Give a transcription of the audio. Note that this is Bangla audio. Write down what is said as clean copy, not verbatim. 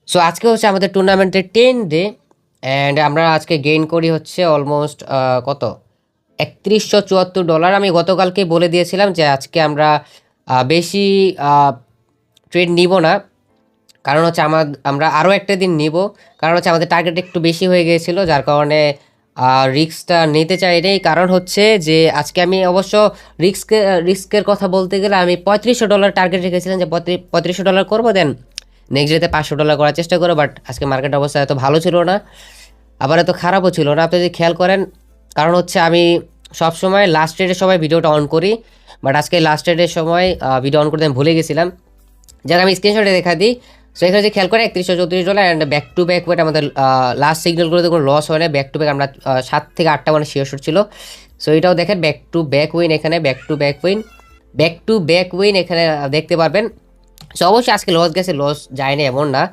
সো আজকে হচ্ছে আমাদের টুর্নামেন্টের 10 ডে অ্যান্ড আমরা আজকে গেইন করি হচ্ছে অলমোস্ট কত $3174। আমি গতকালকে বলে দিয়েছিলাম যে আজকে আমরা বেশি ট্রেড নিব না, কারণ হচ্ছে আমরা আরও একটা দিন নিব, কারণ হচ্ছে আমাদের টার্গেট একটু বেশি হয়ে গিয়েছিল, যার কারণে রিস্কটা নিতে চাইনি। কারণ হচ্ছে যে আজকে আমি অবশ্য রিস্কের কথা বলতে গেলে আমি $3500 টার্গেট রেখেছিলাম যে $3500 করবো, দেন নেক্সট ডেতে $500 করার চেষ্টা করো। বাট আজকে মার্কেট অবস্থা এত ভালো ছিল না, আবার এত খারাপও ছিল না, আপনি যদি খেয়াল করেন। কারণ হচ্ছে আমি সবসময় লাস্ট ট্রেডের সময় ভিডিওটা অন করি, বাট আজকে লাস্ট ট্রেডের সময় ভিডিও অন করতে আমি ভুলে গেছিলাম। যাক আমি স্ক্রিনশটে দেখা দিই। সো এখানে যে খেয়াল করে $3134 and back to back wait আমাদের লাস্ট সিগন্যালগুলোতে কোনো লস হয় না। ব্যাক টু ব্যাক আমরা 7 থেকে 8টা মানে শিওর ছিল। সো এটাও দেখেন ব্যাক টু ব্যাক উইন, এখানে back to back win, back to back win এখানে দেখতে পারবেন। সো অবশ্যই আজকে লস গেছে, লস যায় না এমন না,